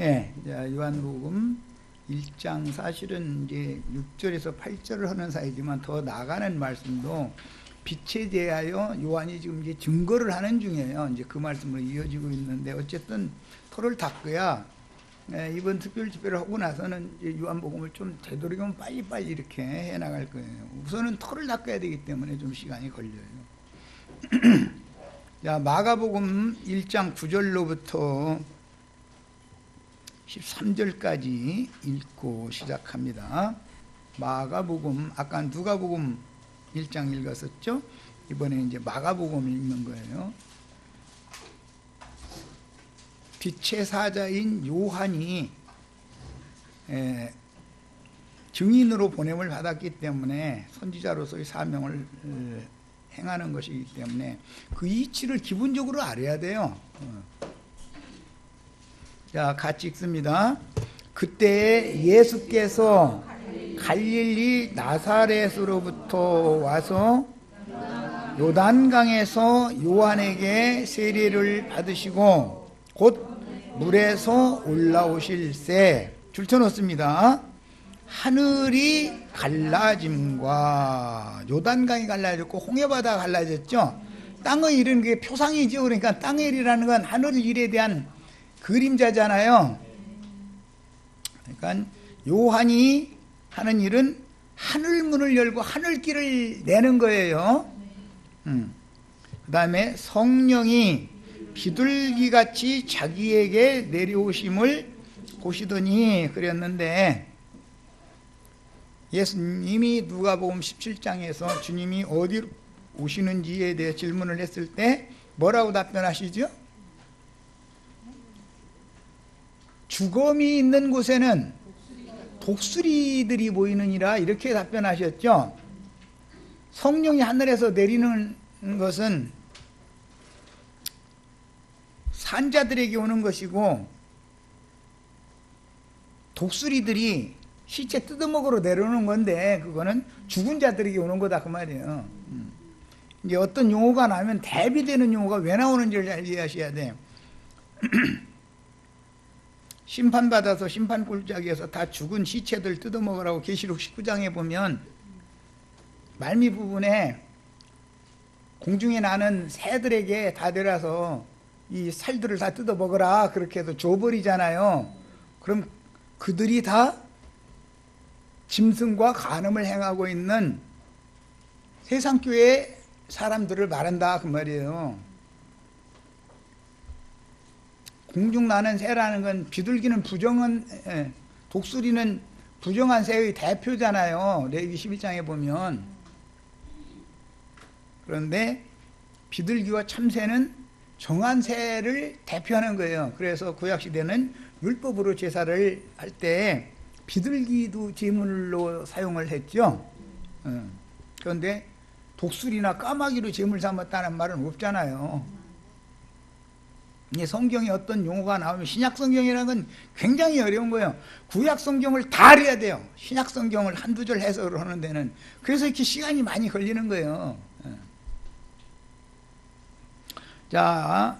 예, 자, 요한복음 1장 사실은 이제 6절에서 8절을 하는 사이지만 더 나가는 말씀도 빛에 대하여 요한이 지금 이제 증거를 하는 중이에요. 이제 그 말씀으로 이어지고 있는데 어쨌든 토를 닦아야 이번 특별 집회를 하고 나서는 이제 요한복음을 좀 되도록이면 빨리빨리 이렇게 해 나갈 거예요. 우선은 토를 닦아야 되기 때문에 좀 시간이 걸려요. 자, 마가복음 1장 9절로부터 13절까지 읽고 시작합니다. 마가복음, 아까 누가복음 1장 읽었었죠? 이번에 이제 마가복음 읽는 거예요. 빛의 사자인 요한이 증인으로 보냄을 받았기 때문에 선지자로서의 사명을 행하는 것이기 때문에 그 이치를 기본적으로 알아야 돼요. 자, 같이 읽습니다. 그때 예수께서 갈릴리 나사렛으로부터 와서 요단강에서 요한에게 세례를 받으시고 곧 물에서 올라오실새 줄쳐놓습니다. 하늘이 갈라짐과 요단강이 갈라졌고 홍해바다가 갈라졌죠. 땅의 일은 그게 표상이죠. 그러니까 땅의 일이라는 건 하늘 일에 대한 그림자잖아요. 그러니까 요한이 하는 일은 하늘문을 열고 하늘길을 내는 거예요. 그 다음에 성령이 비둘기같이 자기에게 내려오심을 보시더니 그랬는데, 예수님이 누가복음 17장에서 주님이 어디로 오시는지에 대해 질문을 했을 때 뭐라고 답변하시죠? 죽음이 있는 곳에는 독수리들이 보이느니라, 이렇게 답변하셨죠. 성령이 하늘에서 내리는 것은 산자들에게 오는 것이고, 독수리들이 시체 뜯어먹으러 내려오는 건데 그거는 죽은 자들에게 오는 거다, 그 말이에요. 이제 어떤 용어가 나오면 대비되는 용어가 왜 나오는지를 잘 이해하셔야 돼요. 심판받아서 심판 굴짝에서 다 죽은 시체들 뜯어먹으라고 계시록 19장에 보면 말미 부분에 공중에 나는 새들에게 다 내려서 이 살들을 다 뜯어먹으라 그렇게 해서 줘버리잖아요. 그럼 그들이 다 짐승과 간음을 행하고 있는 세상교회 사람들을 말한다, 그 말이에요. 공중 나는 새라는 건, 비둘기는 부정한, 독수리는 부정한 새의 대표잖아요. 레위기 11장에 보면. 그런데 비둘기와 참새는 정한 새를 대표하는 거예요. 그래서 구약시대는 율법으로 제사를 할 때 비둘기도 제물로 사용을 했죠. 그런데 독수리나 까마귀로 제물 삼았다는 말은 없잖아요. 성경에 어떤 용어가 나오면, 신약 성경이라는 건 굉장히 어려운 거예요. 구약 성경을 다 알아야 돼요. 신약 성경을 한두 절 해석을 하는 데는. 그래서 이렇게 시간이 많이 걸리는 거예요. 자,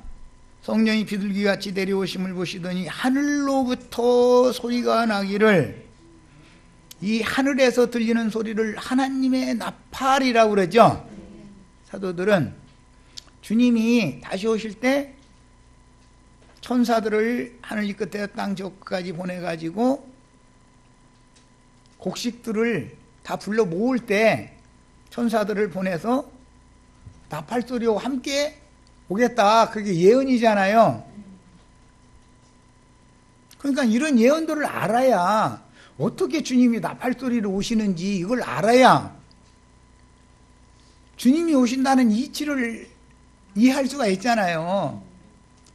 성령이 비둘기같이 내려오심을 보시더니 하늘로부터 소리가 나기를, 이 하늘에서 들리는 소리를 하나님의 나팔이라고 그러죠. 사도들은 주님이 다시 오실 때 천사들을 하늘 이 끝에 땅 저 끝까지 보내가지고 곡식들을 다 불러 모을 때 천사들을 보내서 나팔소리와 함께 오겠다, 그게 예언이잖아요. 그러니까 이런 예언들을 알아야, 어떻게 주님이 나팔소리로 오시는지 이걸 알아야 주님이 오신다는 이치를 이해할 수가 있잖아요.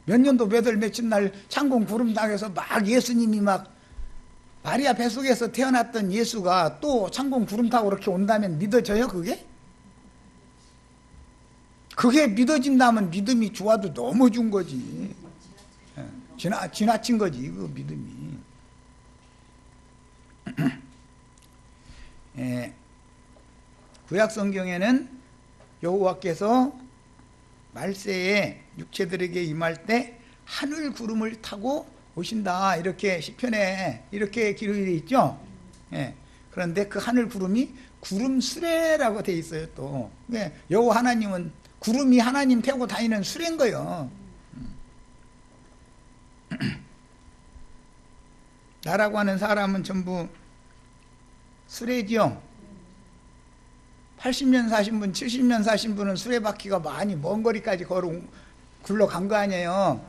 몇 년도 몇 월 며칠 날 창공 구름 땅에서 막 예수님이 막 마리아 뱃속에서 태어났던 예수가 또 창공 구름 타고 그렇게 온다면 믿어져요, 그게? 그게 믿어진다면 믿음이 좋아도 너무 준 거지. 지나친 거지, 그 믿음이. 구약 성경에는 여호와께서 말세에 육체들에게 임할 때 하늘 구름을 타고 오신다 이렇게 시편에 이렇게 기록이 되어 있죠. 예. 그런데 그 하늘 구름이 구름 수레라고 돼 있어요. 또 여호와 하나님은 구름이 하나님 태우고 다니는 수레인 거예요. 나라고 하는 사람은 전부 수레지요. 80년 사신 분, 70년 사신 분은 수레바퀴가 많이 먼 거리까지 굴러간 거 아니에요.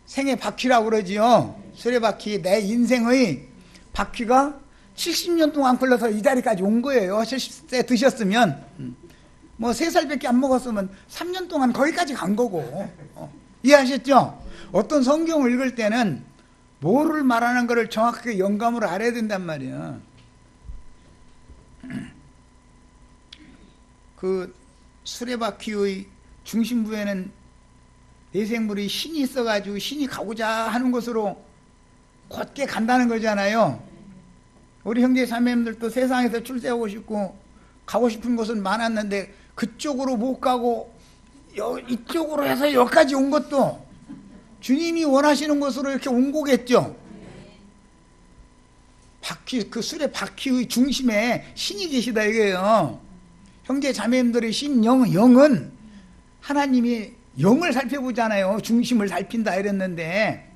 생의 바퀴라고 그러지요. 수레바퀴. 내 인생의 바퀴가 70년 동안 굴러서 이 자리까지 온 거예요. 70세 드셨으면 뭐 3살밖에 안 먹었으면 3년 동안 거기까지 간 거고. 이해하셨죠? 어떤 성경을 읽을 때는 뭐를 말하는 거를 정확하게 영감으로 알아야 된단 말이에요. 그 수레바퀴의 중심부에는 내생물이 신이 있어가지고 신이 가고자 하는 곳으로 곧게 간다는 거잖아요. 우리 형제 자매님들도 세상에서 출세하고 싶고 가고 싶은 곳은 많았는데 그쪽으로 못 가고 이쪽으로 해서 여기까지 온 것도 주님이 원하시는 곳으로 이렇게 온 거겠죠. 바퀴, 그 수레 바퀴의 중심에 신이 계시다 이거예요. 형제 자매님들의 영은 하나님이 영을 살펴보잖아요. 중심을 살핀다 이랬는데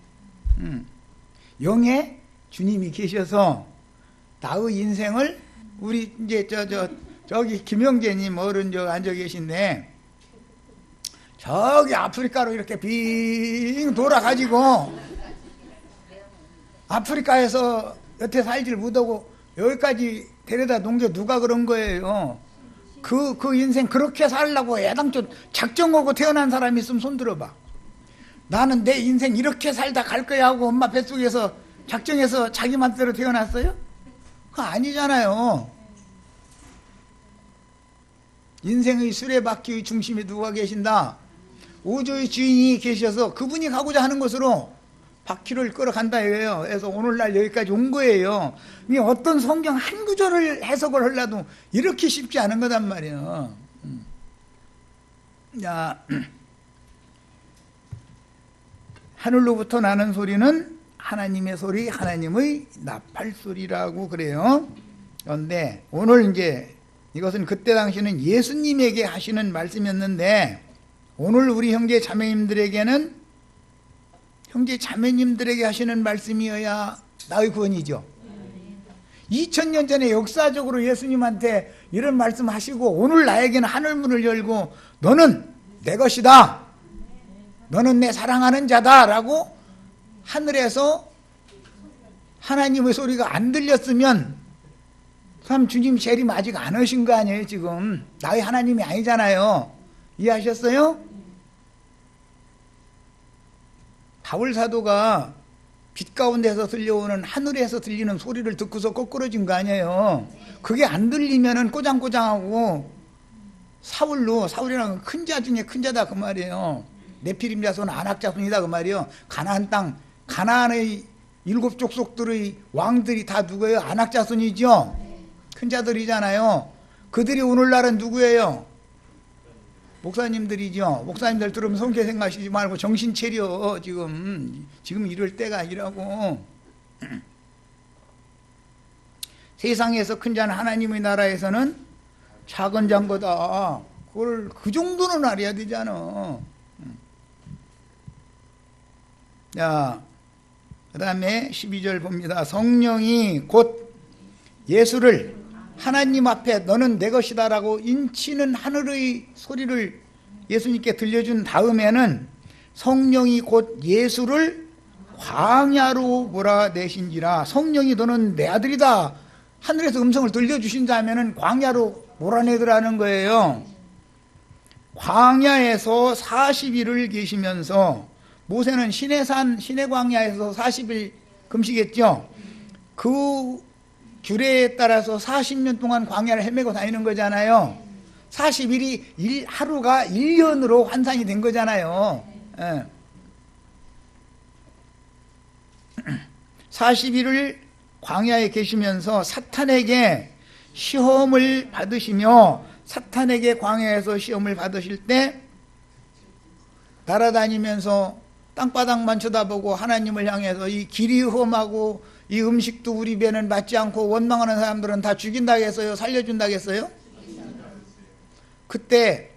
영에 주님이 계셔서 나의 인생을 우리 이제 저기 김영재님 어른 앉아 계신데 저기 아프리카로 이렇게 빙 돌아가지고 아프리카에서 여태 살질 못하고 여기까지 데려다 놓은 게 누가 그런 거예요. 그 인생 그렇게 살려고 애당초 작정하고 태어난 사람이 있으면 손 들어봐. 나는 내 인생 이렇게 살다 갈 거야 하고 엄마 뱃속에서 작정해서 자기 맘대로 태어났어요? 그거 아니잖아요. 인생의 수레바퀴의 중심에 누가 계신다? 우주의 주인이 계셔서 그분이 가고자 하는 곳으로 바퀴를 끌어간다 이거예요. 그래서 오늘날 여기까지 온 거예요. 어떤 성경 한 구절을 해석을 하려도 이렇게 쉽지 않은 거단 말이에요. 자, 하늘로부터 나는 소리는 하나님의 소리, 하나님의 나팔 소리라고 그래요. 그런데 오늘 이제 이것은 그때 당시는 예수님에게 하시는 말씀이었는데 오늘 우리 형제 자매님들에게는 형제 자매님들에게 하시는 말씀이어야 나의 구원이죠. 2000년 전에 역사적으로 예수님한테 이런 말씀 하시고 오늘 나에게는 하늘문을 열고 너는 내 것이다, 너는 내 사랑하는 자다 라고 하늘에서 하나님의 소리가 안 들렸으면 참 주님 재림 아직 안 오신 거 아니에요. 지금 나의 하나님이 아니잖아요. 이해하셨어요? 바울 사도가 빛 가운데서 들려오는 하늘에서 들리는 소리를 듣고서 거꾸러진 거 아니에요. 그게 안 들리면은 꼬장꼬장하고 사울이라는 큰 자 중에 큰 자다 그 말이에요. 네피림 자손 아낙 자손이다 그 말이에요. 가나안 땅 가나안의 7 족속들의 왕들이 다 누구예요? 아낙 자손이죠. 큰 자들이잖아요. 그들이 오늘날은 누구예요? 목사님들이죠. 목사님들 들으면 성계 생각하시지 말고 정신 차려. 지금 이럴 때가 아니라고. 세상에서 큰 자는 하나님의 나라에서는 작은 자보다 그걸 그 정도는 알아야 되잖아. 자, 그 다음에 12절 봅니다. 성령이 곧 예수를 하나님 앞에 너는 내 것이다 라고 인치는 하늘의 소리를 예수님께 들려준 다음에는 성령이 곧 예수를 광야로 몰아내신지라. 성령이 너는 내 아들이다 하늘에서 음성을 들려주신 다음에는 광야로 몰아내더라는 거예요. 광야에서 40일을 계시면서 모세는 시내 광야에서 40일 금식했죠. 그 규례에 따라서 40년 동안 광야를 헤매고 다니는 거잖아요. 40일이 하루가 1년으로 환산이 된 거잖아요. 40일을 광야에 계시면서 사탄에게 시험을 받으시며 사탄에게 광야에서 시험을 받으실 때 날아다니면서 땅바닥만 쳐다보고 하나님을 향해서 이 길이 험하고 이 음식도 우리 배는 맞지 않고 원망하는 사람들은 다 죽인다고 했어요? 살려준다고 했어요? 그때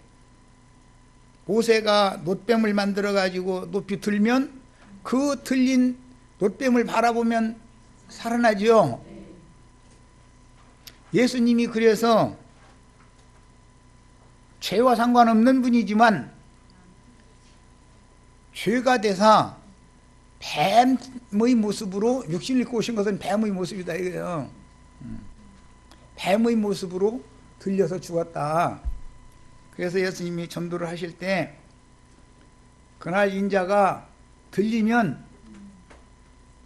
모세가 놋뱀을 만들어 가지고 높이 들면 그 들린 놋뱀을 바라보면 살아나죠. 예수님이 그래서 죄와 상관없는 분이지만 죄가 되사 뱀의 모습으로 육신을 입고 오신 것은 뱀의 모습이다 이거예요. 뱀의 모습으로 들려서 죽었다. 그래서 예수님이 전도를 하실 때 그날 인자가 들리면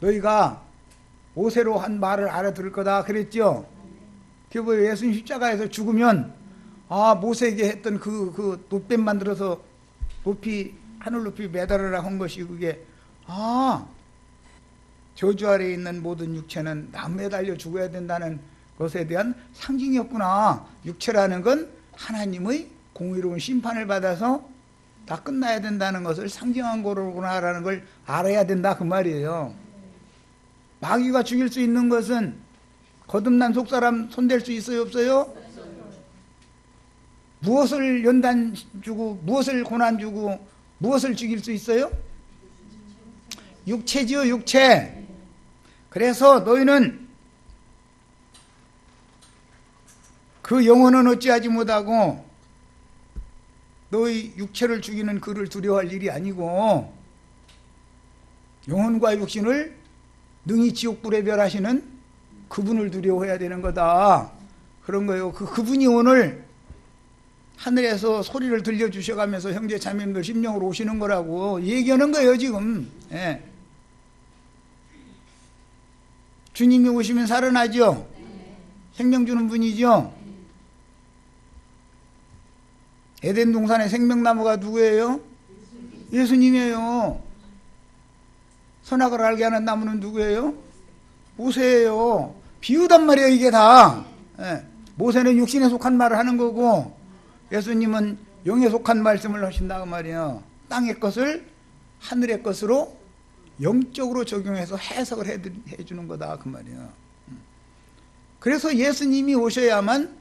너희가 모세로 한 말을 알아들을 거다 그랬죠. 그리고 예수님 십자가에서 죽으면 모세에게 했던 그 놋뱀 만들어서 높이 하늘 높이 매달으라 한 것이 그게 저주 아래에 있는 모든 육체는 나무에 달려 죽어야 된다는 것에 대한 상징이었구나. 육체라는 건 하나님의 공의로운 심판을 받아서 다 끝나야 된다는 것을 상징한 거로구나라는 걸 알아야 된다 그 말이에요. 마귀가 죽일 수 있는 것은 거듭난 속사람 손댈 수 있어요 없어요? 무엇을 연단 주고 무엇을 고난 주고 무엇을 죽일 수 있어요? 육체지요 육체. 그래서 너희는 그 영혼은 어찌하지 못하고 너희 육체를 죽이는 그를 두려워할 일이 아니고 영혼과 육신을 능히 지옥불에 멸하시는 그분을 두려워해야 되는 거다. 그런 거예요. 그분이 오늘 하늘에서 소리를 들려주셔가면서 형제 자매님들 심령으로 오시는 거라고 얘기하는 거예요 지금. 예. 주님이 오시면 살아나죠. 생명 주는 분이죠. 에덴 동산의 생명나무가 누구예요? 예수님이에요. 선악을 알게 하는 나무는 누구예요? 모세예요. 비유단 말이에요 이게 다. 예. 모세는 육신에 속한 말을 하는 거고 예수님은 영에 속한 말씀을 하신다고 말이에요. 땅의 것을 하늘의 것으로 영적으로 적용해서 해석을 해주는 거다 그 말이에요. 그래서 예수님이 오셔야만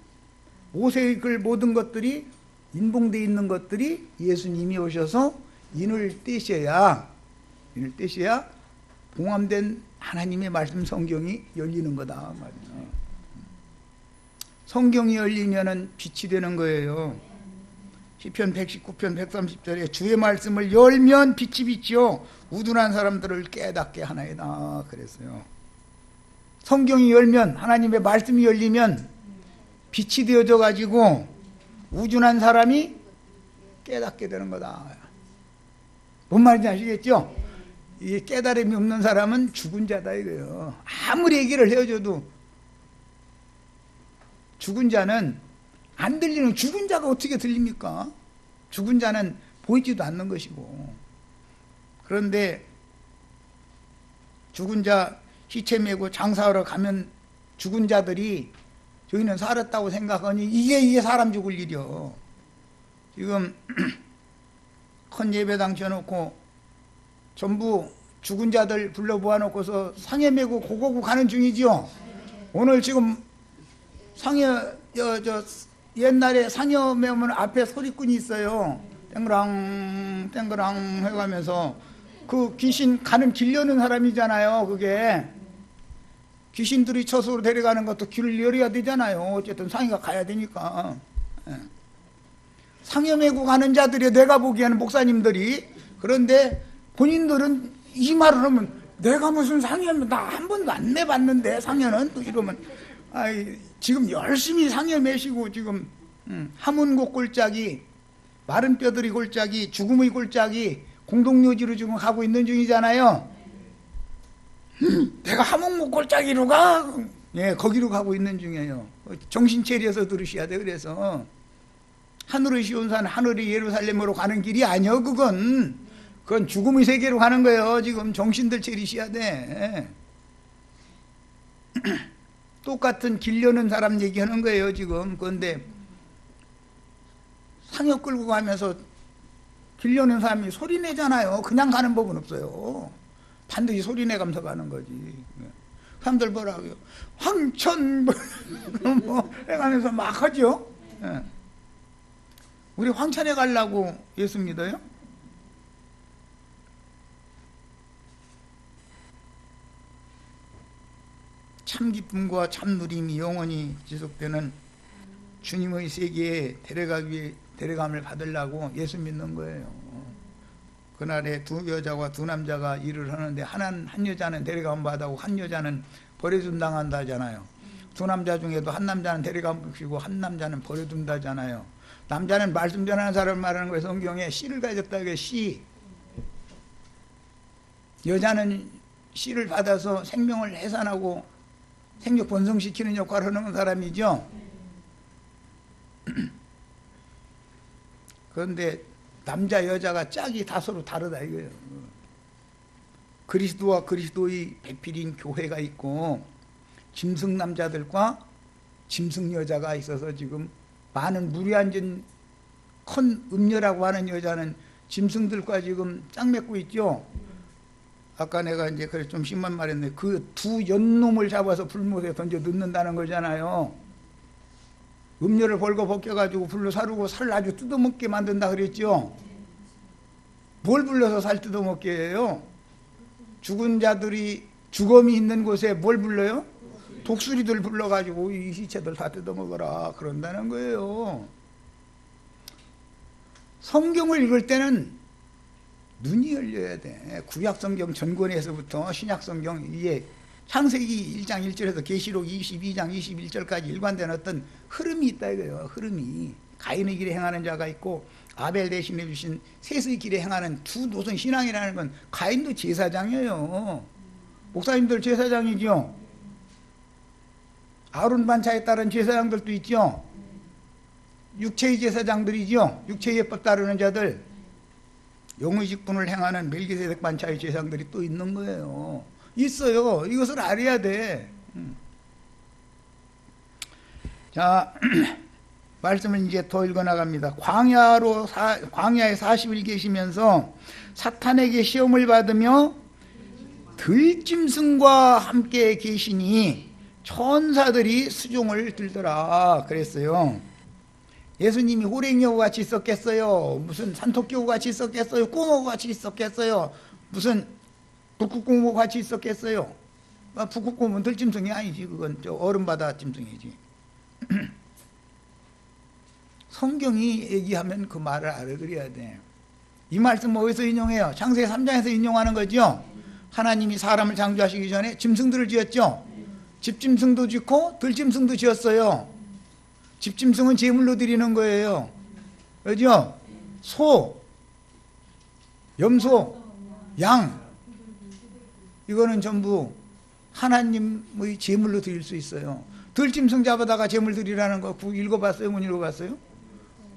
모세의 그 모든 것들이 인봉되어 있는 것들이 예수님이 오셔서 인을 떼셔야 봉함된 하나님의 말씀 성경이 열리는 거다 말이에요. 성경이 열리면은 빛이 되는 거예요. 시편 119편 130절에 주의 말씀을 열면 빛이 비치요 우둔한 사람들을 깨닫게 하나이다 그랬어요. 성경이 열면 하나님의 말씀이 열리면 빛이 되어져 가지고 우둔한 사람이 깨닫게 되는 거다. 뭔 말인지 아시겠죠? 이 깨달음이 없는 사람은 죽은 자다 이거예요. 아무리 얘기를 해줘도 죽은 자는 안 들리는, 죽은 자가 어떻게 들립니까? 죽은 자는 보이지도 않는 것이고. 그런데 죽은 자 시체 메고 장사하러 가면 죽은 자들이 저희는 살았다고 생각하니 이게 사람 죽을 일이요. 지금 큰 예배당 지어놓고 전부 죽은 자들 불러 모아놓고서 상여 메고 고고고 가는 중이지요. 오늘 지금 상여 옛날에 상여 메면 앞에 소리꾼이 있어요. 땡그랑 땡그랑 해가면서 그 귀신 가는 길 여는 사람이잖아요. 그게 귀신들이 처소로 데려가는 것도 길을 열어야 되잖아요. 어쨌든 상여가 가야 되니까. 상여 메고 가는 자들이 내가 보기에는 목사님들이. 그런데 본인들은 이 말을 하면 내가 무슨 상여면 나 한 번도 안 내봤는데 상여는 또 이러면 지금 열심히 상여 매시고 지금 하문곡 골짜기, 마른 뼈들이 골짜기, 죽음의 골짜기 공동묘지로 지금 가고 있는 중이잖아요. 내가 하문곡 골짜기로 가? 예, 거기로 가고 있는 중이에요. 정신 차려서 들으셔야 돼. 그래서 하늘의 시온산, 하늘의 예루살렘으로 가는 길이 아니요. 그건 죽음의 세계로 가는 거예요. 지금 정신들 차리셔야 돼. 똑같은 길 여는 사람 얘기하는 거예요 지금. 그런데 상여 끌고 가면서 빌려는 사람이 소리 내잖아요. 그냥 가는 법은 없어요. 반드시 소리 내가면서 가는 거지. 사람들 뭐라고요? 황천 뭐 해가면서 막 하죠. 우리 황천에 가려고 예수 믿어요? 참 기쁨과 참 누림이 영원히 지속되는 주님의 세계에 데려감을 받으려고 예수 믿는 거예요. 그날에 두 여자와 두 남자가 일을 하는데 한 여자는 데려감 받아고 한 여자는 버려둠 당한다잖아요. 두 남자 중에도 한 남자는 데려감 받고 한 남자는 버려둔다잖아요. 남자는 말씀 전하는 사람을 말하는 거예요. 성경에 씨를 가졌다. 이게 씨. 여자는 씨를 받아서 생명을 해산하고 생육 번성시키는 역할을 하는 사람이죠. 그런데 남자 여자가 짝이 다 서로 다르다 이거예요. 그리스도와 그리스도의 배필인 교회가 있고 짐승 남자들과 짐승 여자가 있어서 지금 많은 물이 앉은 큰 음녀라고 하는 여자는 짐승들과 지금 짝 맺고 있죠. 아까 내가 이제 그래 좀 심한 말했는데 그 두 연놈을 잡아서 불못에 던져 넣는다는 거잖아요. 음료를 벌거 벗겨가지고 불로 사르고 살 아주 뜯어먹게 만든다 그랬죠. 뭘 불러서 살 뜯어먹게 해요? 죽은 자들이 주검이 있는 곳에 뭘 불러요? 독수리들 불러가지고 이 시체들 다 뜯어먹어라 그런다는 거예요. 성경을 읽을 때는 눈이 열려야 돼. 구약성경 전권에서부터 신약성경 이게 창세기 1장 1절에서 계시록 22장 21절까지 일관된 어떤 흐름이 있다 이거예요. 흐름이 가인의 길에 행하는 자가 있고 아벨 대신해 주신 셋의 길에 행하는 두 노선 신앙이라는 건 가인도 제사장이에요. 목사님들 제사장이죠. 아론 반차에 따른 제사장들도 있죠. 육체의 제사장들이죠. 육체의 예법 따르는 자들. 영의 직분을 행하는 멜기세덱 반차의 제사장들이 또 있는 거예요. 있어요. 이것을 알아야 돼. 자, 말씀을 이제 더 읽어나갑니다. 광야에 40일 계시면서 사탄에게 시험을 받으며 들짐승과 함께 계시니 천사들이 수종을 들더라 그랬어요. 예수님이 호랭이하고 같이 있었겠어요? 무슨 산토끼하고 같이 있었겠어요? 꽁하고 같이 있었겠어요? 무슨 북극곰하고 같이 있었겠어요? 북극곰은 들짐승이 아니지. 그건 저 얼음바다 짐승이지. 성경이 얘기하면 그 말을 알아들어야 돼. 이 말씀 어디서 인용해요? 창세기 3장에서 인용하는 거죠. 하나님이 사람을 창조하시기 전에 짐승들을 지었죠. 집짐승도 짓고 들짐승도 지었어요. 집짐승은 제물로 드리는 거예요. 그죠? 소, 염소, 양, 이거는 전부 하나님의 제물로 드릴 수 있어요. 들짐승 잡아다가 제물 드리라는 거 읽어봤어요? 못 읽어봤어요?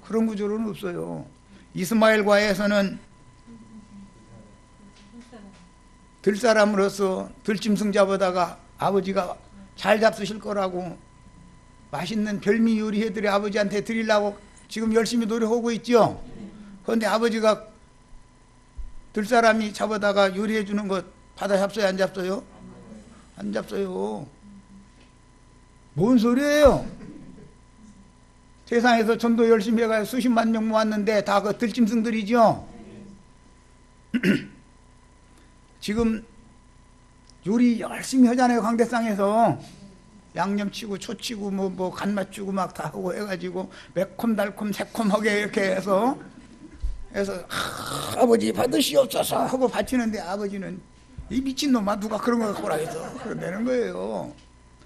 그런 구조로는 없어요. 이스마엘과에서는 들사람으로서 들짐승 잡아다가 아버지가 잘 잡수실 거라고 맛있는 별미 요리해드려 아버지한테 드리려고 지금 열심히 노력하고 있죠. 그런데 아버지가 들사람이 잡아다가 요리해 주는 거 받아 잡어요? 안 잡어요? 안 잡어요. 뭔 소리예요? 세상에서 전도 열심히 해가지고 수십만 명 모았는데 다 그 들짐승들이죠. 지금 요리 열심히 하잖아요. 강대상에서 양념치고 초치고 뭐 간 맞추고 막 다 하고 해가지고 매콤 달콤 새콤하게 이렇게 해서 아버지 받으시옵소서 하고 바치는데 아버지는 이 미친놈아 누가 그런 거 갖고 오라 해서 그런다는 거예요.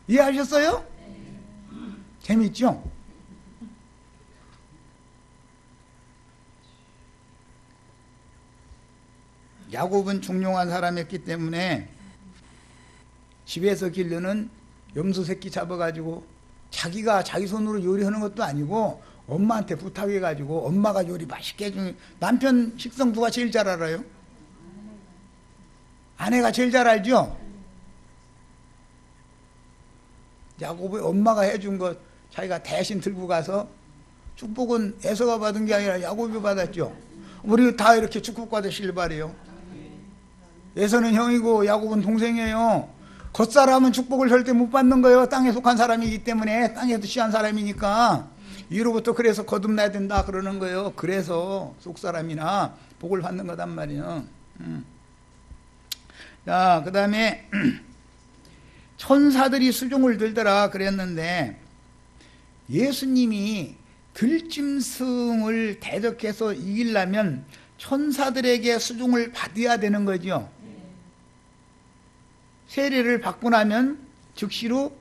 이해하셨어요? 재밌죠? 야곱은 중용한 사람이었기 때문에 집에서 기르는 염소 새끼 잡아가지고 자기가 자기 손으로 요리하는 것도 아니고 엄마한테 부탁해가지고 엄마가 요리 맛있게 해주는. 남편 식성 누가 제일 잘 알아요? 아내가 제일 잘 알죠? 야곱의 엄마가 해준 것 자기가 대신 들고 가서 축복은 에서가 받은 게 아니라 야곱이 받았죠. 우리 다 이렇게 축복받으실 바래요. 에서는 형이고 야곱은 동생이에요. 겉사람은 축복을 절대 못 받는 거예요. 땅에 속한 사람이기 때문에, 땅에서 씨한 사람이니까. 이로부터 그래서 거듭나야 된다 그러는 거예요. 그래서 속사람이나 복을 받는 거단 말이에요. 자, 그 다음에 천사들이 수종을 들더라 그랬는데, 예수님이 들짐승을 대적해서 이기려면 천사들에게 수종을 받아야 되는 거죠. 세례를 받고 나면 즉시로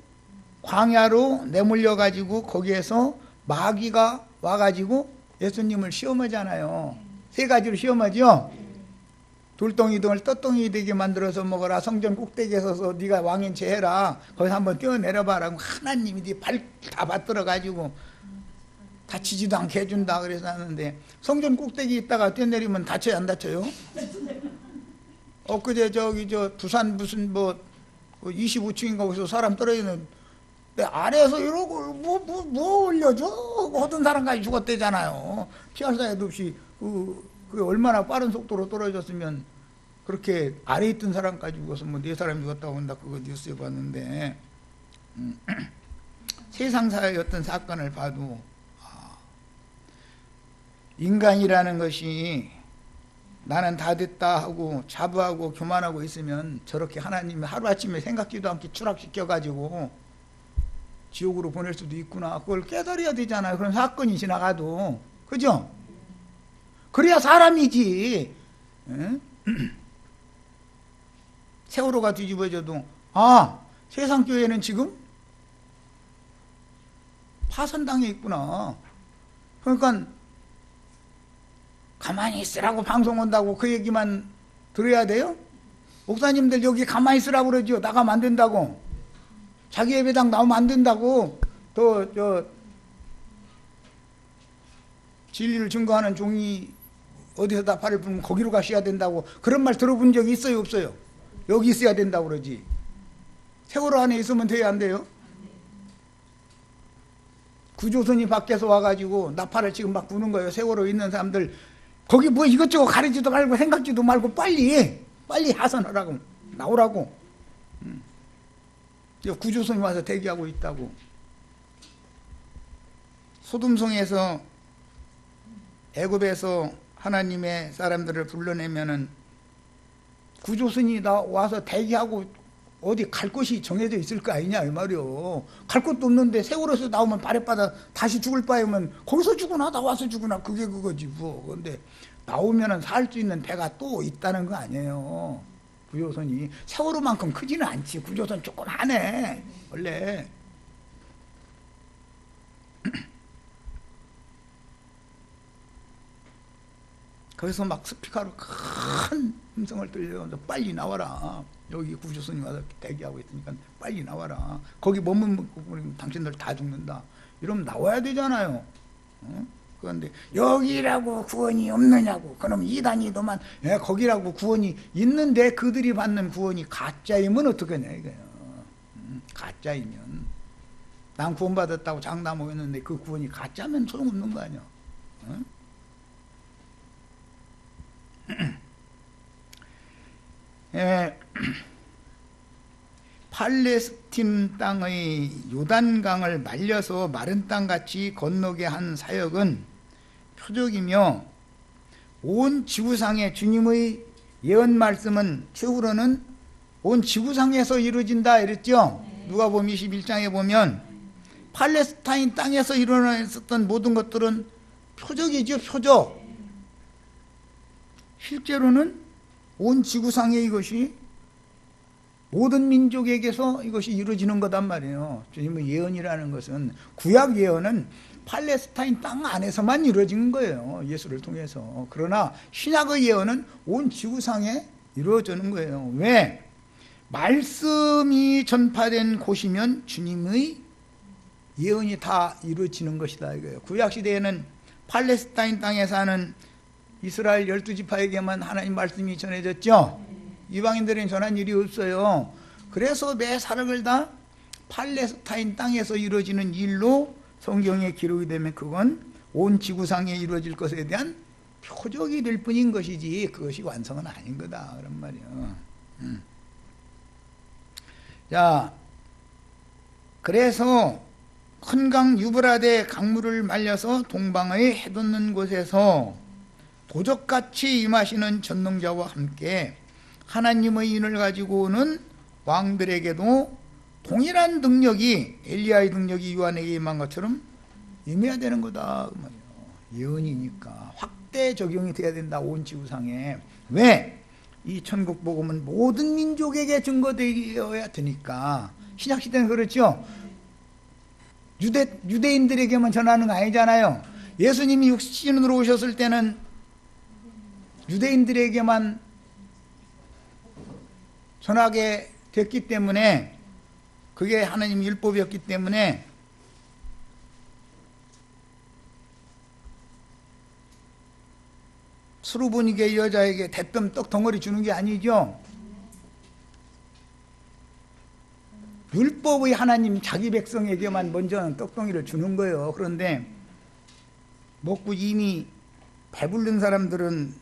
광야로 내몰려 가지고 거기에서 마귀가 와가지고 예수님을 시험하잖아요. 세 가지로 시험하죠. 돌덩이 등을 떳덩이 되게 만들어서 먹어라. 성전 꼭대기에 서서 네가 왕인 채 해라. 거기서 한번 뛰어내려봐라. 하나님이 네 발 다 받들어 가지고 다치지도 않게 해준다 그래서 하는데, 성전 꼭대기 있다가 뛰어내리면 다쳐요 안 다쳐요? 엊그제 부산 무슨 25층인가 거기서 사람 떨어지는 아래에서 이러고 뭐 올려줘? 어떤 사람까지 죽었대잖아요. 피할 사이도 없이 그 얼마나 빠른 속도로 떨어졌으면 그렇게 아래에 있던 사람까지 죽어서 네 사람이 죽었다고 한다 그거 뉴스에 봤는데, 세상사의 어떤 사건을 봐도 인간이라는 것이 나는 다 됐다 하고 자부하고 교만하고 있으면 저렇게 하나님이 하루아침에 생각지도 않게 추락시켜가지고 지옥으로 보낼 수도 있구나. 그걸 깨달아야 되잖아요. 그런 사건이 지나가도. 그죠? 그래야 사람이지. 응? 세월호가 뒤집어져도 세상 교회는 지금 파선당해 있구나. 그러니까 가만히 있으라고 방송 온다고 그 얘기만 들어야 돼요? 목사님들 여기 가만히 있으라고 그러죠. 나가면 안 된다고. 자기 예배당 나오면 안 된다고. 진리를 증거하는 종이 어디서 다 팔을 부르면 거기로 가셔야 된다고. 그런 말 들어본 적이 있어요 없어요? 여기 있어야 된다고 그러지. 세월호 안에 있으면 돼요 안 돼요? 구조선이 밖에서 와가지고 나팔을 지금 막 부는 거예요. 세월호 있는 사람들 거기 뭐 이것저것 가리지도 말고 생각지도 말고 빨리 하선하라고 나오라고. 구조선이 와서 대기하고 있다고. 소돔성에서 애굽에서 하나님의 사람들을 불러내면은 구조선이 와서 대기하고 어디 갈 곳이 정해져 있을 거 아니냐 이 말이요. 갈 곳도 없는데 세월호에서 나오면 발에받아 다시 죽을 바에면 거기서 죽으나 나와서 죽으나 그게 그거지 뭐. 근데 나오면은 살 수 있는 배가 또 있다는 거 아니에요. 구조선이 세월호만큼 크지는 않지. 구조선 조금 하네 원래. 거기서 막 스피커로 큰 음성을 들려요. 빨리 나와라. 여기 구조선이 와서 대기하고 있으니까 빨리 나와라. 거기 머무르면 당신들 다 죽는다. 이러면 나와야 되잖아요. 그런데 여기라고 구원이 없느냐고. 그럼 이단이도만 거기라고 구원이 있는데 그들이 받는 구원이 가짜이면 어떡하냐 이거예요. 가짜이면 난 구원받았다고 장담하고 했는데 그 구원이 가짜면 소용없는 거 아니야. 팔레스틴 땅의 요단강을 말려서 마른 땅같이 건너게 한 사역은 표적이며 온 지구상의 주님의 예언 말씀은 최후로는 온 지구상에서 이루어진다 이랬죠. 누가복음 21장에 보면 팔레스타인 땅에서 일어났었던 모든 것들은 표적이죠. 표적. 실제로는 온 지구상에 이것이 모든 민족에게서 이것이 이루어지는 거단 말이에요. 주님의 예언이라는 것은, 구약 예언은 팔레스타인 땅 안에서만 이루어진 거예요. 예수를 통해서. 그러나 신약의 예언은 온 지구상에 이루어지는 거예요. 왜? 말씀이 전파된 곳이면 주님의 예언이 다 이루어지는 것이다 이거예요. 구약 시대에는 팔레스타인 땅에 사는 이스라엘 12지파에게만 하나님 말씀이 전해졌죠. 이방인들은 전한 일이 없어요. 그래서 매 사역을 다 팔레스타인 땅에서 이루어지는 일로 성경에 기록이 되면 그건 온 지구상에 이루어질 것에 대한 표적이 될 뿐인 것이지 그것이 완성은 아닌 거다 그런 말이에요. 자, 그래서 큰강 유브라데 강물을 말려서 동방의 해돋는 곳에서 도적같이 임하시는 전능자와 함께 하나님의 인을 가지고 오는 왕들에게도 동일한 능력이 엘리야의 능력이 요한에게 임한 것처럼 임해야 되는 거다 그 말이에요. 예언이니까 확대 적용이 돼야 된다 온 지구상에. 왜? 이 천국 복음은 모든 민족에게 증거되어야 되니까. 신약시대는 그렇죠. 유대인들에게만 전하는 거 아니잖아요. 예수님이 육신으로 오셨을 때는 유대인들에게만 전하게 됐기 때문에, 그게 하나님 율법이었기 때문에 수루보니게 여자에게 대뜸 떡 덩어리 주는 게 아니죠. 율법의 하나님 자기 백성에게만 먼저 떡덩이를 주는 거예요. 그런데 먹고 이미 배부른 사람들은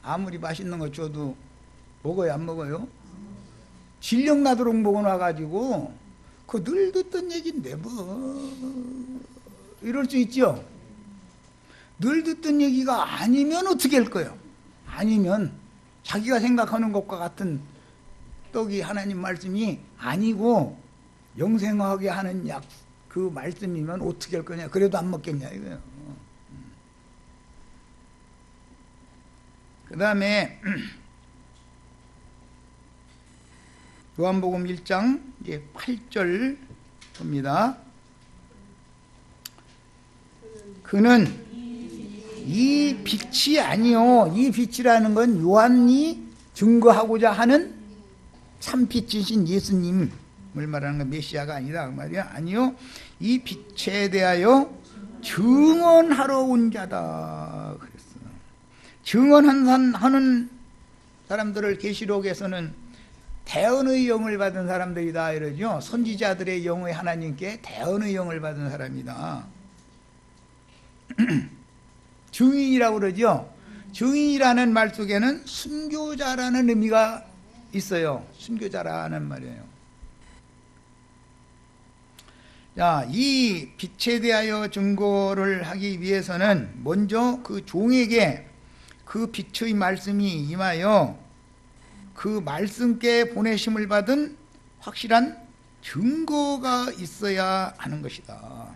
아무리 맛있는 거 줘도 먹어요 안 먹어요? 질력 나도록 먹어놔가지고 그 늘 듣던 얘기인데 뭐 이럴 수 있죠. 늘 듣던 얘기가 아니면 어떻게 할 거예요? 아니면 자기가 생각하는 것과 같은 떡이 하나님 말씀이 아니고 영생하게 하는 그 말씀이면 어떻게 할 거냐? 그래도 안 먹겠냐 이거예요. 그 다음에 요한복음 1장 이제 8절 봅니다. 그는 이 빛이 아니요, 이 빛이라는 건 요한이 증거하고자 하는 참 빛이신 예수님을 말하는 건 메시아가 아니다 그 말이야. 아니요, 이 빛에 대하여 증언하러 온 자다 그랬어. 증언하는 사람들을 계시록에서는 대언의 영을 받은 사람들이다 이러죠. 선지자들의 영의 하나님께 대언의 영을 받은 사람이다. 증인이라고 그러죠. 증인이라는 말 속에는 순교자라는 의미가 있어요. 순교자라는 말이에요. 자, 이 빛에 대하여 증거를 하기 위해서는 먼저 그 종에게 그 빛의 말씀이 임하여 그 말씀께 보내심을 받은 확실한 증거가 있어야 하는 것이다.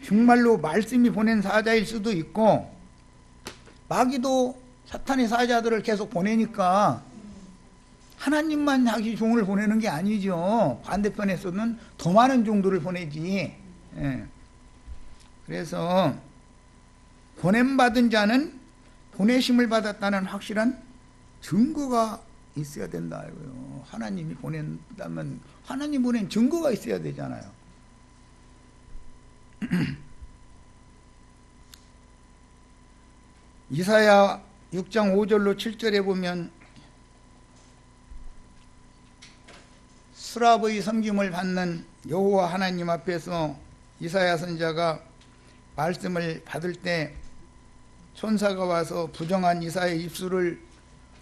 정말로 말씀이 보낸 사자일 수도 있고, 마귀도 사탄의 사자들을 계속 보내니까 하나님만 자기 종을 보내는 게 아니죠. 반대편에서는 더 많은 종들을 보내지. 예. 그래서 보냄받은 자는 보내심을 받았다는 확실한 증거가 있어야 된다 이거요. 하나님이 보낸다면 하나님 보낸 증거가 있어야 되잖아요. 이사야 6장 5절로 7절에 보면 수랍의 섬김을 받는 여호와 하나님 앞에서 이사야 선지자가 말씀을 받을 때 천사가 와서 부정한 이사야의 입술을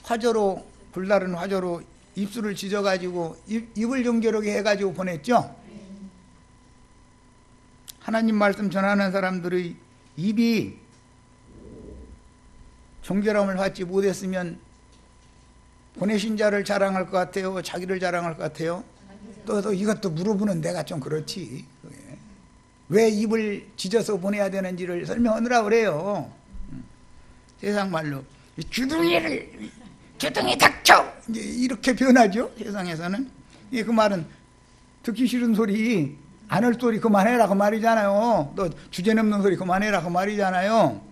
화저로, 불나른 화저로 입술을 찢어가지고 입을 정결하게 해가지고 보냈죠. 하나님 말씀 전하는 사람들의 입이 정결함을 받지 못했으면 보내신 자를 자랑할 것 같아요? 자기를 자랑할 것 같아요? 또 이것도 물어보는 내가 좀 그렇지. 왜 입을 찢어서 보내야 되는지를 설명하느라 그래요. 세상 말로 주둥이 닥쳐! 이제 이렇게 변하죠. 세상에서는. 그 말은 듣기 싫은 소리, 안 할 소리 그만해라 그 말이잖아요. 또 주제넘는 소리 그만해라 그 말이잖아요.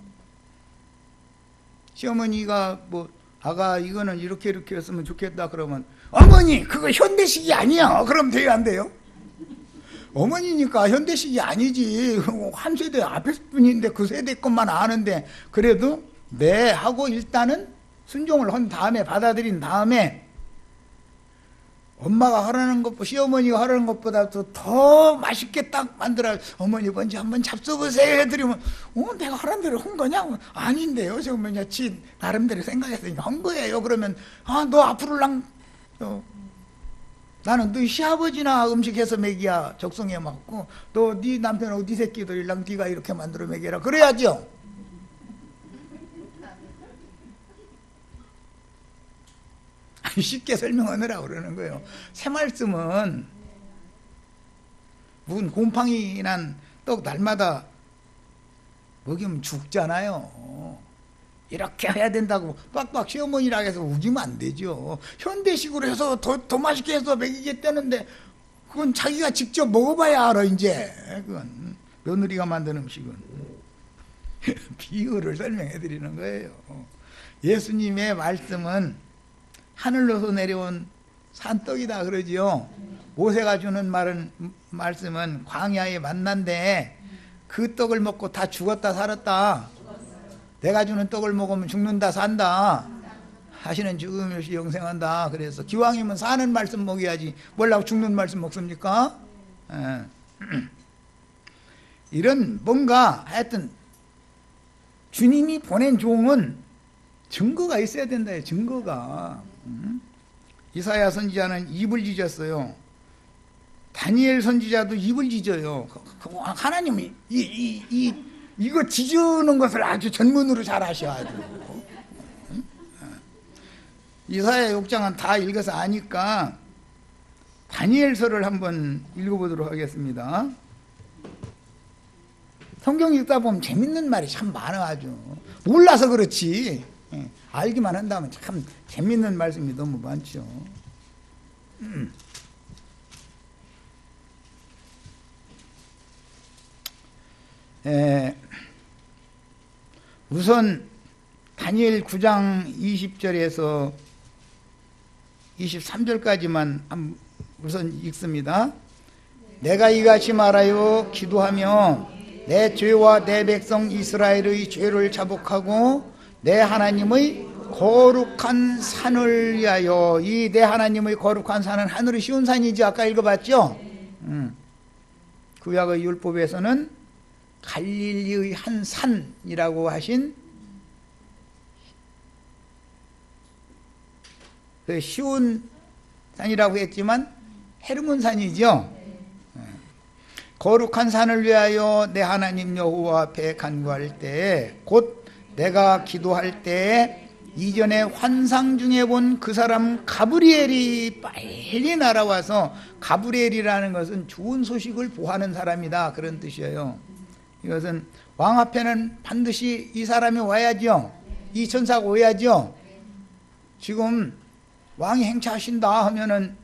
시어머니가 뭐 아가 이거는 이렇게 했으면 좋겠다 그러면 어머니 그거 현대식이 아니야. 그럼 돼요 안 돼요? 어머니니까 현대식이 아니지. 한 세대 앞에 분인데 그 세대 것만 아는데 그래도 네 하고 일단은 순종을 한 다음에 받아들인 다음에 엄마가 하라는 것보다, 시어머니가 하라는 것보다 더 맛있게 딱 만들어, 어머니 먼저 한번 잡숴보세요 해드리면, 내가 하라는 대로 한 거냐? 아닌데요. 저 뭐냐, 지 나름대로 생각해서 한 거예요. 그러면, 너 앞으로 나는 너 시아버지나 음식해서 먹이야 적성에 맞고, 너 네 남편하고 네 새끼들이랑 네가 이렇게 만들어 먹여라. 그래야죠. 쉽게 설명하느라고 그러는 거예요. 새 말씀은 무슨 곰팡이 난 떡 날마다 먹이면 죽잖아요. 이렇게 해야 된다고 빡빡 시어머니라 해서 우기면 안 되죠. 현대식으로 해서 더 맛있게 해서 먹이겠다는데, 그건 자기가 직접 먹어봐야 알아. 이제 그건 며느리가 만든 음식은. 비유를 설명해 드리는 거예요. 예수님의 말씀은 하늘로서 내려온 산떡이다 그러지요. 모세가 주는 말씀은 광야의 만난데, 그 떡을 먹고 다 죽었다 살았다, 내가 주는 떡을 먹으면 죽는다 산다, 다시는 죽음이 없이 영생한다. 그래서 기왕이면 사는 말씀 먹여야지 뭘라고 죽는 말씀 먹습니까? 이런 뭔가 하여튼 주님이 보낸 종은 증거가 있어야 된다. 증거가. 이사야 선지자는 입을 찢었어요. 다니엘 선지자도 입을 찢어요. 하나님이 이거 찢는 것을 아주 전문으로 잘 아셔. 이사야 6장은 다 읽어서 아니까 다니엘서를 한번 읽어보도록 하겠습니다. 성경 읽다 보면 재밌는 말이 참 많아가지고, 몰라서 그렇지 알기만 한다면 참 재밌는 말씀이 너무 많죠. 우선 다니엘 9장 20절에서 23절까지만 우선 읽습니다. 내가 이같이 말하여 기도하며 내 죄와 내 백성 이스라엘의 죄를 자복하고 내 하나님의 거룩한 산을 위하여. 이 내 하나님의 거룩한 산은 하늘이 쉬운 산이지. 아까 읽어봤죠? 구약의 율법에서는 갈릴리의 한 산이라고 하신 그 쉬운 산이라고 했지만 헤르몬 산이죠. 거룩한 산을 위하여 내 하나님 여호와 앞에 간구할 때, 곧 내가 기도할 때 이전에 환상 중에 본 그 사람 가브리엘이 빨리 날아와서, 가브리엘이라는 것은 좋은 소식을 보하는 사람이다, 그런 뜻이에요. 이것은 왕 앞에는 반드시 이 사람이 와야죠. 이 천사가 오야죠. 지금 왕이 행차하신다 하면은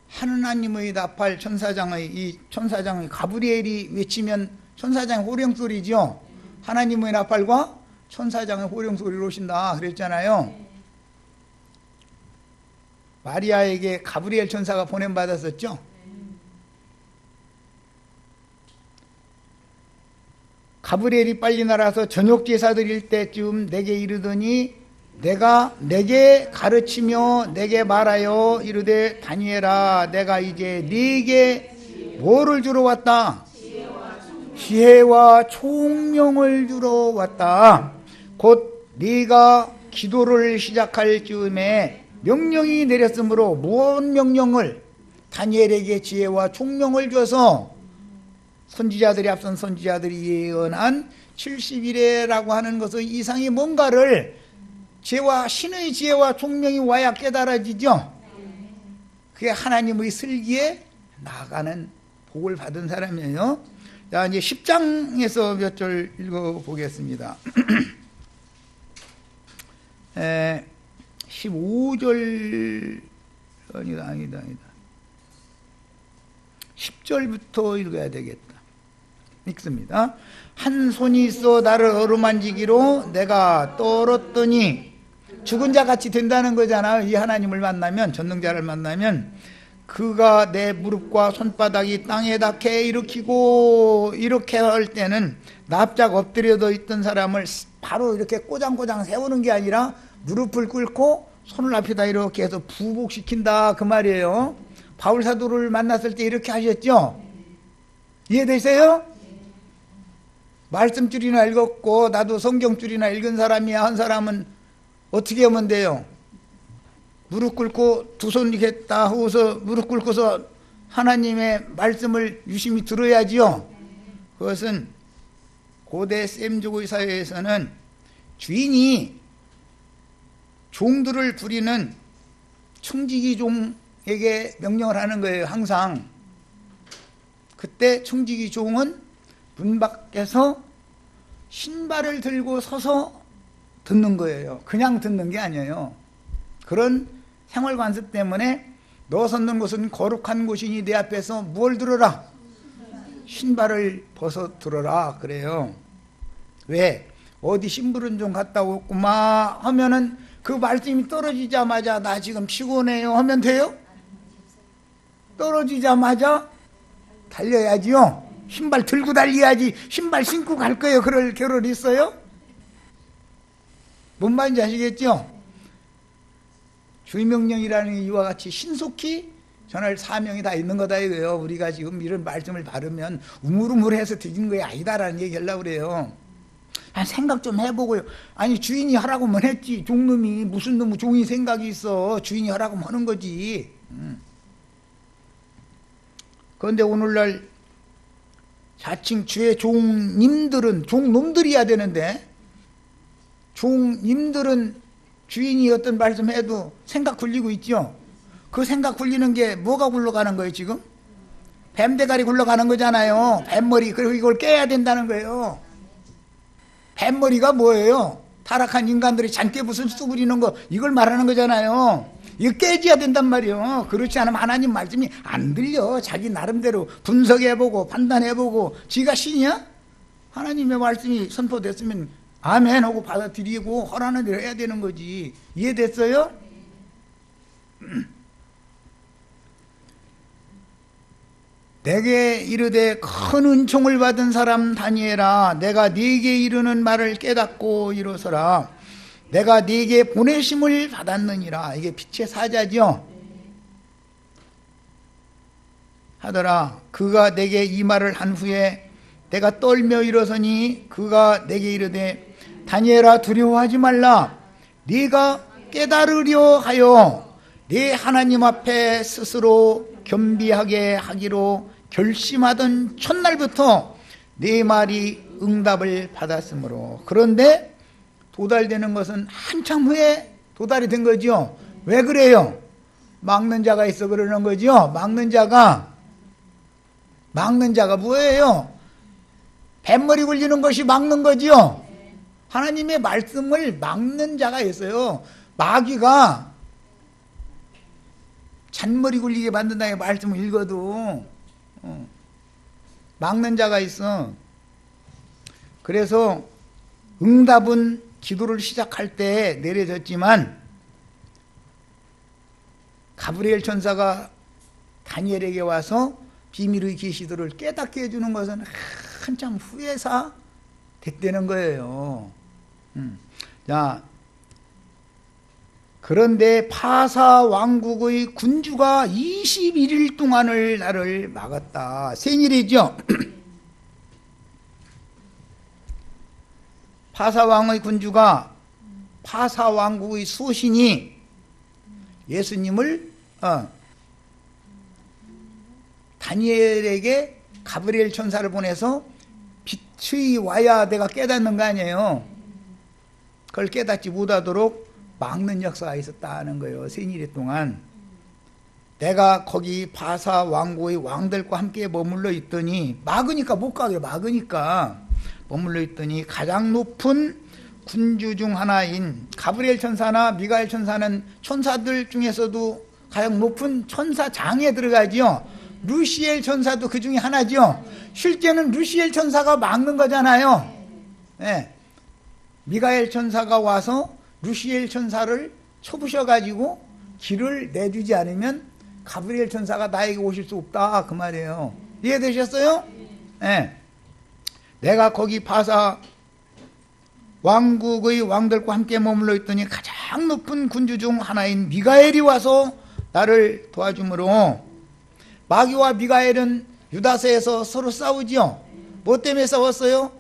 하느님의 나팔 이 천사장의 가브리엘이 외치면 천사장의 호령소리죠. 하나님의 나팔과 천사장의 호령소리로 오신다 그랬잖아요. 마리아에게 가브리엘 천사가 보냄받았었죠. 가브리엘이 빨리 날아서 저녁 제사 드릴 때쯤 내게 이르더니, 내가 내게 가르치며 내게 말하여 이르되, 다니엘아, 내가 이제 네게 뭐를 주러 왔다? 지혜와 총명을 주러 왔다. 곧 네가 기도를 시작할 즈음에 명령이 내렸으므로, 무언 명령을? 다니엘에게 지혜와 총명을 줘서 선지자들이, 앞선 선지자들이 예언한 70일에라고 하는 것의 이상이 뭔가를, 신의 지혜와 총명이 와야 깨달아지죠. 그게 하나님의 슬기에 나아가는 복을 받은 사람이에요. 자, 이제 10장에서 몇 절 읽어보겠습니다. 15절, 아니다. 10절부터 읽어야 되겠다. 읽습니다. 한 손이 있어 나를 어루만지기로 내가 떨었더니, 죽은 자 같이 된다는 거잖아요. 이 하나님을 만나면, 전능자를 만나면 그가 내 무릎과 손바닥이 땅에 닿게 일으키고, 이렇게 할 때는 납작 엎드려져 있던 사람을 바로 이렇게 꼬장꼬장 세우는 게 아니라 무릎을 꿇고 손을 앞에다 이렇게 해서 부복시킨다 그 말이에요. 바울 사도를 만났을 때 이렇게 하셨죠? 이해되세요? 말씀줄이나 읽었고 나도 성경줄이나 읽은 사람이야. 한 사람은 어떻게 하면 돼요? 무릎 꿇고 두 손 이렇게 딱 하고서 무릎 꿇고서 하나님의 말씀을 유심히 들어야지요. 그것은 고대 셈족의 사회에서는 주인이 종들을 부리는 청지기 종에게 명령을 하는 거예요. 항상. 그때 청지기 종은 문 밖에서 신발을 들고 서서 듣는 거예요. 그냥 듣는 게 아니에요. 그런 생활 관습 때문에 너 섰는 곳은 거룩한 곳이니 내 앞에서 뭘 들어라? 신발을 벗어 들어라 그래요. 왜? 어디 심부름 좀 갔다 오구마 하면은 그 말씀이 떨어지자마자 나 지금 피곤해요 하면 돼요? 떨어지자마자 달려야지요. 신발 들고 달려야지. 신발 신고 갈 거예요. 그럴 겨를 있어요? 뭔 말인지 아시겠죠? 주의명령이라는 게 이와 같이 신속히 전할 사명이 다 있는 거다 이거예요. 우리가 지금 이런 말씀을 바르면 우물우물해서 드린 게 아니다라는 얘기 하려고 그래요. 생각 좀 해보고요. 아니 주인이 하라고만 했지. 종놈이 무슨 놈의 종이 생각이 있어. 주인이 하라고만 하는 거지. 그런데 오늘날 자칭 주의 종님들은 종놈들이야 되는데 종님들은 주인이 어떤 말씀해도 생각 굴리고 있죠. 그 생각 굴리는 게 뭐가 굴러가는 거예요 지금? 뱀대가리 굴러가는 거잖아요. 뱀머리. 그리고 이걸 깨야 된다는 거예요. 뱀머리가 뭐예요? 타락한 인간들이 잔깨부순 쑤부리는 거 이걸 말하는 거잖아요. 이거 깨져야 된단 말이에요. 그렇지 않으면 하나님 말씀이 안 들려. 자기 나름대로 분석해보고 판단해보고 지가 신이야? 하나님의 말씀이 선포됐으면 아멘 하고 받아들이고 허라는 대로 해야 되는 거지. 이해됐어요? 내게 이르되 큰 은총을 받은 사람 다니엘아, 내가 네게 이르는 말을 깨닫고 일어서라. 내가 네게 보내심을 받았느니라. 이게 빛의 사자죠. 하더라. 그가 내게 이 말을 한 후에 내가 떨며 일어서니 그가 내게 이르되 다니엘아 두려워하지 말라. 네가 깨달으려 하여 네 하나님 앞에 스스로 겸비하게 하기로 결심하던 첫날부터 네 말이 응답을 받았으므로. 그런데 도달되는 것은 한참 후에 도달이 된 거죠. 왜 그래요? 막는 자가 있어 그러는 거죠. 막는 자가 뭐예요? 뱃머리 굴리는 것이 막는 거죠. 하나님의 말씀을 막는 자가 있어요. 마귀가 잔머리 굴리게 만든다는 말씀을 읽어도 막는 자가 있어. 그래서 응답은 기도를 시작할 때 내려졌지만 가브리엘 천사가 다니엘에게 와서 비밀의 계시들을 깨닫게 해주는 것은 한참 후에서 됐다는 거예요. 자, 그런데 파사 왕국의 군주가 21일 동안을 나를 막았다. 생일이죠. 파사 왕의 군주가 파사 왕국의 수신이 예수님을 다니엘에게 가브리엘 천사를 보내서 빛이 와야 내가 깨닫는 거 아니에요. 그걸 깨닫지 못하도록 막는 역사가 있었다는 거예요. 생일 동안. 내가 거기 바사 왕국의 왕들과 함께 머물러 있더니 막으니까 못 가게 막으니까 머물러 있더니 가장 높은 군주 중 하나인 가브리엘 천사나 미가엘 천사는 천사들 중에서도 가장 높은 천사장에 들어가지요. 루시엘 천사도 그 중에 하나죠. 실제는 루시엘 천사가 막는 거잖아요. 네. 미가엘 천사가 와서 루시엘 천사를 쳐부셔가지고 길을 내주지 않으면 가브리엘 천사가 나에게 오실 수 없다 그 말이에요. 이해되셨어요? 네. 내가 거기 바사 왕국의 왕들과 함께 머물러 있더니 가장 높은 군주 중 하나인 미가엘이 와서 나를 도와주므로. 마귀와 미가엘은 유다서에서 서로 싸우죠. 뭐 때문에 싸웠어요?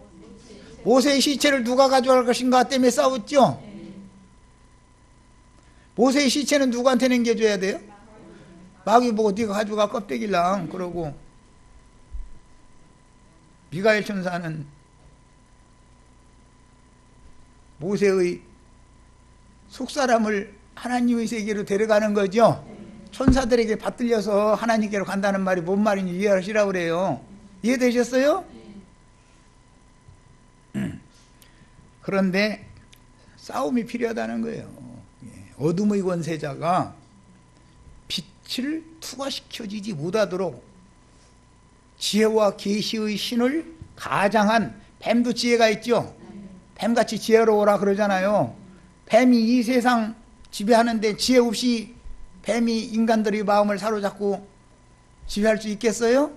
모세의 시체를 누가 가져갈 것인가 때문에 싸웠죠. 모세의 시체는 누구한테 남겨줘야 돼요? 마귀 보고 네가 가져가 껍데기랑 그러고, 미가엘 천사는 모세의 속사람을 하나님의 세계로 데려가는 거죠. 천사들에게 받들려서 하나님께로 간다는 말이 뭔 말인지 이해하시라고 그래요. 이해되셨어요? 그런데 싸움이 필요하다는 거예요. 어둠의 권세자가 빛을 투과시켜지지 못하도록 지혜와 계시의 신을 가장한, 뱀도 지혜가 있죠. 뱀같이 지혜로워라 그러잖아요. 뱀이 이 세상 지배하는데 지혜 없이 뱀이 인간들의 마음을 사로잡고 지배할 수 있겠어요?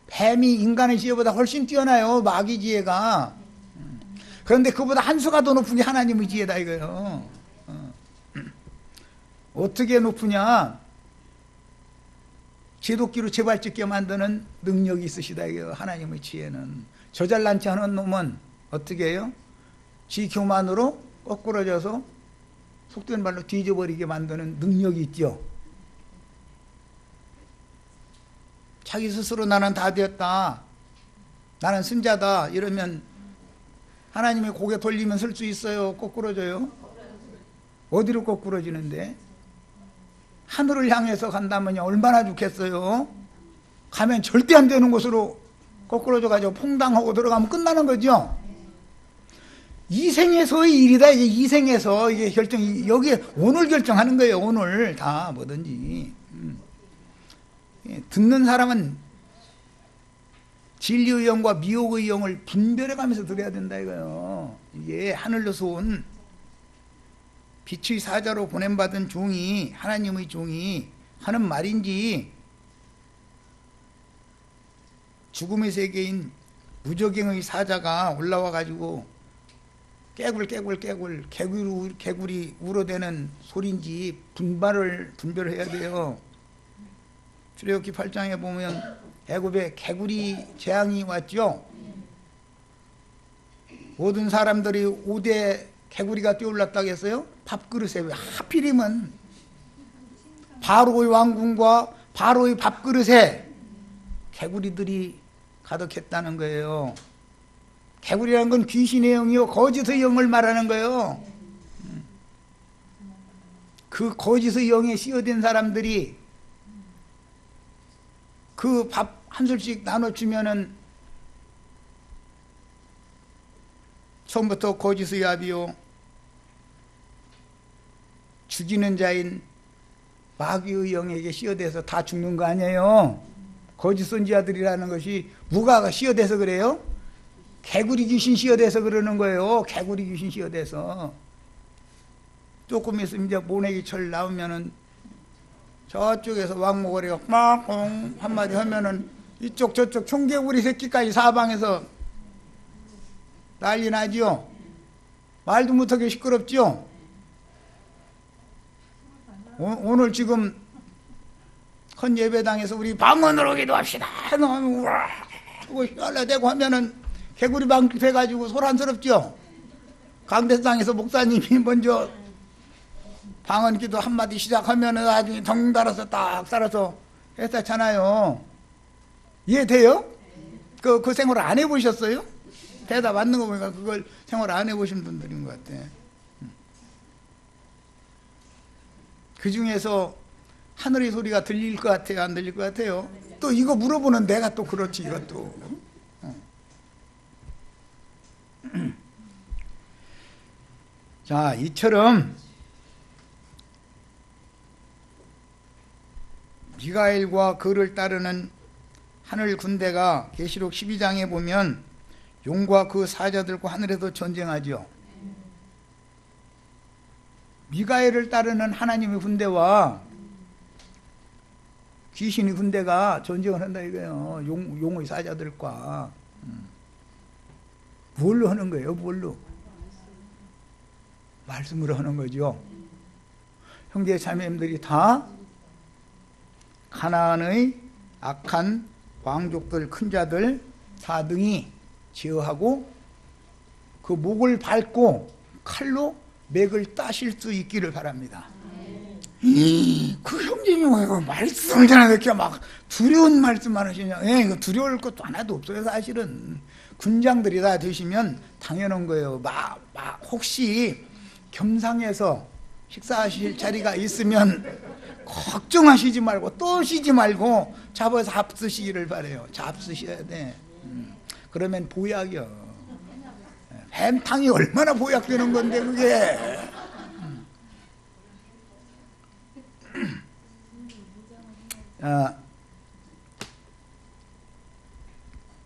뱀이 인간의 지혜보다 훨씬 뛰어나요, 마귀 지혜가. 그런데 그보다 한 수가 더 높은 게 하나님의 지혜다 이거예요. 어떻게 높으냐? 제도끼로 재발찍게 만드는 능력이 있으시다 이거예요, 하나님의 지혜는. 저 잘난치 않은 놈은 어떻게 해요? 지 교만으로 거꾸러져서 속된 말로 뒤져버리게 만드는 능력이 있죠. 자기 스스로 나는 다 되었다, 나는 승자다 이러면 하나님의 고개 돌리면 설 수 있어요? 거꾸러져요? 어디로 거꾸러지는데? 하늘을 향해서 간다면 얼마나 좋겠어요? 가면 절대 안 되는 곳으로 거꾸러져 가지고 퐁당하고 들어가면 끝나는 거죠. 이 생에서의 일이다. 이게 이 생에서 이게 결정이, 여기에 오늘 결정하는 거예요. 오늘 다 뭐든지. 듣는 사람은 진리의 영과 미혹의 영을 분별해 가면서 들어야 된다 이거요. 이게 하늘로서 온 빛의 사자로 보냄받은 종이, 하나님의 종이 하는 말인지, 죽음의 세계인 무저갱의 사자가 올라와 가지고 개굴이 울어대는 소리인지 분별해야 돼요. 출애굽기 8장에 보면 애굽에 개구리 재앙이 왔죠. 모든 사람들이 5대 개구리가 뛰어올랐다고 했어요. 밥그릇에. 왜 하필이면 바로의 왕궁과 바로의 밥그릇에 개구리들이 가득했다는 거예요. 개구리라는 건 귀신의 영이요 거짓의 영을 말하는 거예요. 그 거짓의 영에 씌어된 사람들이 그 밥 한 술씩 나눠주면은 처음부터 거짓의 압이요 죽이는 자인 마귀의 영에게 씌어돼서 다 죽는 거 아니에요. 거짓 선지자들이라는 것이 누가 씌어돼서 그래요? 개구리 귀신 씌어돼서 그러는 거예요. 개구리 귀신 씌어돼서. 조금 있으면 이제 모내기철 나오면은 저쪽에서 왕모거리가 막 한마디 하면은 이쪽 저쪽 총개구리 새끼까지 사방에서 난리 나죠. 말도 못하게 시끄럽죠. 오늘 지금 헌 예배당에서 우리 방언으로 기도합시다 우와 하고 휘날려대고 하면은 개구리 방집해가지고 소란스럽죠. 강대상에서 목사님이 먼저 방언 기도 한마디 시작하면은 나중에 덩달아서 딱 살아서 했었잖아요. 이해돼요? 그 생활 안 해보셨어요? 대답 맞는 거 보니까 그걸 생활 안 해보신 분들인 것 같아. 그 중에서 하늘의 소리가 들릴 것 같아요? 안 들릴 것 같아요? 또 이거 물어보는 내가 또 그렇지 이것도. 자, 이처럼 미가엘과 그를 따르는 하늘 군대가 계시록 12장에 보면 용과 그 사자들과 하늘에서 전쟁하죠. 미가엘을 따르는 하나님의 군대와 귀신의 군대가 전쟁을 한다 이거예요. 용의 사자들과. 뭘로 하는 거예요? 뭘로? 말씀으로 하는 거죠. 형제 자매님들이 다 가나안의 악한 왕족들, 큰 자들 4등이 제어하고 그 목을 밟고 칼로 맥을 따실 수 있기를 바랍니다. 그 형제님이 왜 말씀을 전하는 이렇게 막 두려운 말씀만 하시냐? 이거 두려울 것도 하나도 없어요. 사실은 군장들이 다 되시면 당연한 거예요. 막 혹시 겸상해서 식사하실 자리가 있으면 걱정하시지 말고 떠시지 말고 잡아서 잡수시기를 바래요. 잡수셔야 돼. 그러면 보약이요. 뱀탕이 얼마나 보약되는 건데 그게.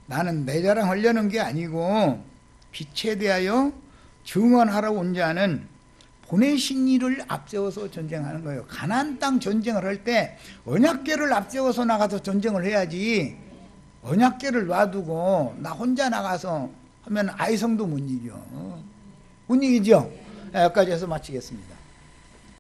나는 내 자랑하려는 게 아니고 빛에 대하여 증언하러 온 자는 보내신 이를 앞세워서 전쟁하는 거예요. 가나안 땅 전쟁을 할 때 언약궤를 앞세워서 나가서 전쟁을 해야지, 언약궤를 놔두고 나 혼자 나가서 하면 아이성도 못 이겨. 못 이기죠? 여기까지 해서 마치겠습니다.